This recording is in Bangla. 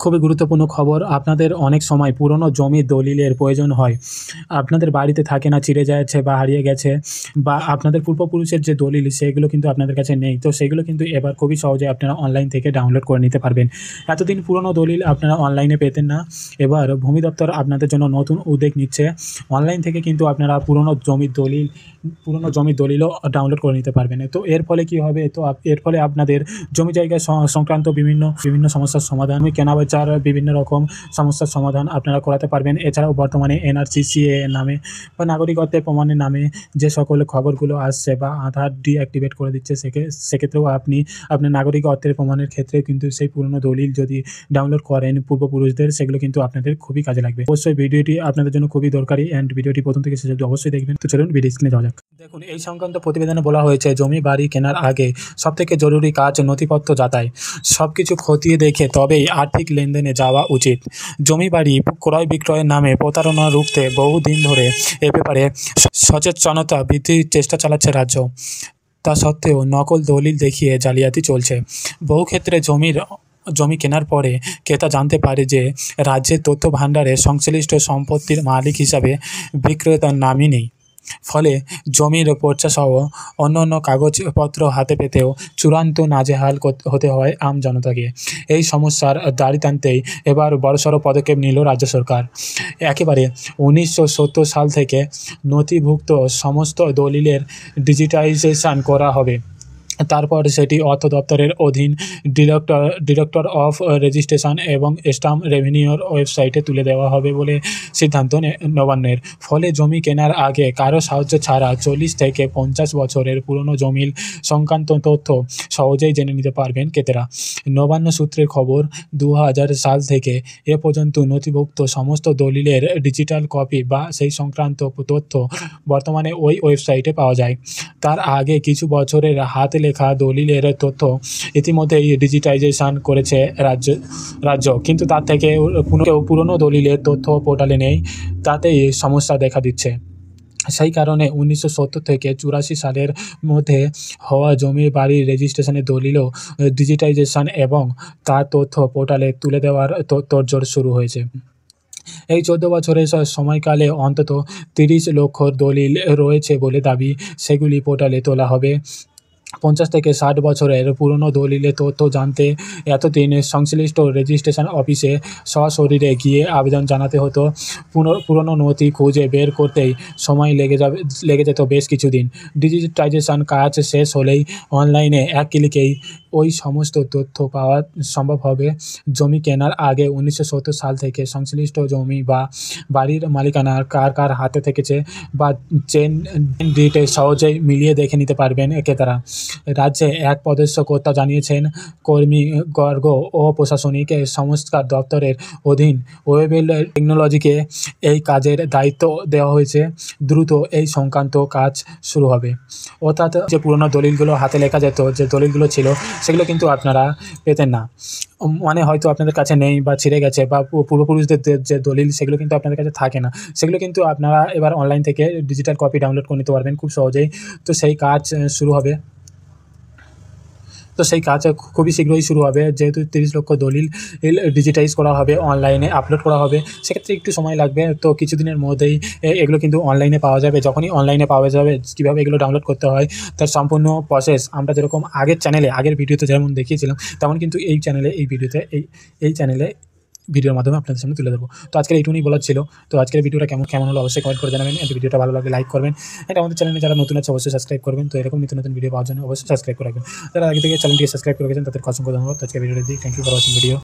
খুবই গুরুত্বপূর্ণ খবর। আপনাদের অনেক সময় পুরনো জমির দলিলের প্রয়োজন হয়। আপনাদের বাড়িতে থাকে না, চিড়ে যাচ্ছে বা হারিয়ে গেছে, বা আপনাদের পূর্বপুরুষের যে দলিল সেগুলো কিন্তু আপনাদের কাছে নেই। তো সেগুলো কিন্তু এবার খুবই সহজে আপনারা অনলাইন থেকে ডাউনলোড করে নিতে পারবেন। এতদিন পুরনো দলিল আপনারা অনলাইনে পেতেন না। এবার ভূমি দপ্তর আপনাদের জন্য নতুন উদ্যোগ নিচ্ছে। অনলাইন থেকে কিন্তু আপনারা পুরনো জমির দলিলও ডাউনলোড করে নিতে পারবেন। তো এর ফলে কী হবে? তো এর ফলে আপনাদের জমি জায়গা সংক্রান্ত বিভিন্ন সমস্যার সমাধান, কেনাবেচার বিভিন্ন রকম সমস্যার সমাধান আপনারা করাতে পারবেন। এছাড়াও বর্তমানে এনআরসি, সিএএ নামে বা নাগরিকত্বের প্রমাণের নামে যে সকল খবরগুলো আসছে বা আধার ডিঅ্যাক্টিভেট করে দিচ্ছে, সেক্ষেত্রেও আপনি আপনার নাগরিকত্বের প্রমাণের ক্ষেত্রে কিন্তু সেই পুরনো দলিল যদি ডাউনলোড করেন পূর্বপুরুষদের, সেগুলো কিন্তু আপনাদের খুবই কাজে লাগবে। অবশ্যই ভিডিওটি আপনাদের জন্য খুবই দরকারি অ্যান্ড ভিডিওটি প্রথম থেকে শেষ অবধি অবশ্যই দেখবেন। তো চলুন ভিডিও স্ক্রিনে যাওয়া যাক। দেখুন, এই সংক্রান্ত প্রতিবেদনে বলা হয়েছে জমি বাড়ি কেনার আগে সবথেকে জরুরি কাজ নথিপত্র যাচাই। সব কিছু খতিয়ে দেখে তবেই আর্থিক লেনদেনে যাওয়া উচিত। জমি বাড়ি ক্রয় বিক্রয়ের নামে প্রতারণা রুখতে বহুদিন ধরে এ ব্যাপারে সচেতনতা বৃদ্ধির চেষ্টা চালাচ্ছে রাজ্য। তা সত্ত্বেও নকল দলিল দেখিয়ে জালিয়াতি চলছে। বহু ক্ষেত্রে জমি কেনার পরে ক্রেতা জানতে পারে যে রাজ্যের তথ্য ভাণ্ডারে সংশ্লিষ্ট সম্পত্তির মালিক হিসাবে বিক্রেতার নামই নেই। ফলে জমির পর্চাসহ অন্য কাগজপত্র হাতে পেতেও চূড়ান্ত নাজেহাল হতে হয় আম জনতাকে। এই সমস্যার দাড়ি টানতেই এবার বড়সড় পদক্ষেপ নিল রাজ্য সরকার। একেবারে 1970 সাল থেকে নথিভুক্ত সমস্ত দলিলের ডিজিটাইজেশন করা হবে। তারপর সেটি অর্থ দপ্তরের অধীন ডিরেক্টর অফ রেজিস্ট্রেশন এবং স্ট্যাম্প রেভিনিউর ওয়েবসাইটে তুলে দেওয়া হবে বলে সিদ্ধান্ত নবান্নের। ফলে জমি কেনার আগে কারো সাহায্য ছাড়া 40 থেকে 50 বছরের পুরনো জমির সংক্রান্ত তথ্য সহজেই জেনে নিতে পারবেন ক্রেতারা। নবান্ন সূত্রের খবর, 2000 সাল থেকে এ পর্যন্ত নথিভুক্ত সমস্ত দলিলের ডিজিটাল কপি বা সেই সংক্রান্ত তথ্য বর্তমানে ওই ওয়েবসাইটে পাওয়া যায়। তার আগে কিছু বছরের হাতে লেখা দলিলের তথ্য ইতিমধ্যেই ডিজিটাইজেশন করেছে রাজ্য, কিন্তু তার থেকে পুরনো দলিলের তথ্য পোর্টালে নেই। তাতেই সমস্যা দেখা দিচ্ছে। সেই কারণে 1970 থেকে 84 সালের মধ্যে হওয়া জমি বাড়ির রেজিস্ট্রেশনের দলিলও ডিজিটাইজেশন এবং তার তথ্য পোর্টালে তুলে দেওয়ার তোড়জোড় শুরু হয়েছে। এই 14 বছরের সময়কালে অন্তত 30 লক্ষ দলিল রয়েছে বলে দাবি। সেগুলি পোর্টালে তোলা হবে। 50 থেকে 60 বছরের পুরনো দলিলের তথ্য জানতে এতদিন সংশ্লিষ্ট রেজিস্ট্রেশন অফিসে সশরীরে গিয়ে আবেদন জানাতে হতো। পুরনো নথি খুঁজে বের করতেই সময় লেগে যেত বেশ কিছুদিন। ডিজিটাইজেশন কাজ শেষ হলেই অনলাইনে এক ক্লিকেই ওই সমস্ত তথ্য পাওয়া সম্ভব হবে। জমি কেনার আগে 1970 সাল থেকে সংশ্লিষ্ট জমি বা বাড়ির মালিকানা কার হাতে থেকেছে বা চেন ডিটে সহজেই মিলিয়ে দেখে নিতে পারবেন ক্রেতারা। রাজ্যে এক পদস্থ কর্তা জানিয়েছেন, কর্মীবর্গ ও প্রশাসনিক সংস্কার দপ্তরের অধীন ওয়েবেল টেকনোলজিকে এই কাজের দায়িত্ব দেওয়া হয়েছে। দ্রুত এই সংক্রান্ত কাজ শুরু হবে। অর্থাৎ যে পুরনো দলিলগুলো হাতে লেখা যেত, যে দলিলগুলো ছিল, সেগুলো কিন্তু আপনারা পেতেন না। মানে হয়তো আপনাদের কাছে নেই বা ছিঁড়ে গেছে, বা পূর্বপুরুষদের যে দলিল সেগুলো কিন্তু আপনাদের কাছে থাকে না। সেগুলো কিন্তু আপনারা এবার অনলাইন থেকে ডিজিটাল কপি ডাউনলোড করে নিতে পারবেন খুব সহজেই। তো সেই কাজ শুরু হবে। তো সেই কাজ খুবই শীঘ্রই শুরু হবে। যেহেতু 30 লক্ষ দলিল ডিজিটাইজ করা হবে, অনলাইনে আপলোড করা হবে, সেক্ষেত্রে একটু সময় লাগবে। তো কিছুদিনের মধ্যেই এগুলো কিন্তু অনলাইনে পাওয়া যাবে। যখনই অনলাইনে পাওয়া যাবে, কীভাবে এগুলো ডাউনলোড করতে হয় তার সম্পূর্ণ প্রসেস আমরা যেরকম আগের ভিডিওতে যেমন দেখিয়েছিলাম, তেমন কিন্তু এই চ্যানেলে ভিডিওর মাধ্যমে আপনাদের সামনে তুলে দেবো। তো আজকের এইটুকুই বলার ছিল। তো আজকের ভিডিওটা কেমন হলো অবশ্যই কমেন্ট করে জানাবেন। এই ভিডিওটা ভালো লাগলে লাইক করবেন। এটা আমাদের চ্যানেলে যারা নতুন আছে অবশ্যই সাবস্ক্রাইব করবেন। তো এরকম নতুন ভিডিও পাওয়ার জন্য অবশ্যই সাবস্ক্রাইব করে রাখবেন। যারা আগে থেকে চ্যানেলটি সাবস্ক্রাইব করে গেছেন তাদের অসংখ্য ধন্যবাদ। আজকের ভিডিওটি thank you for watching video.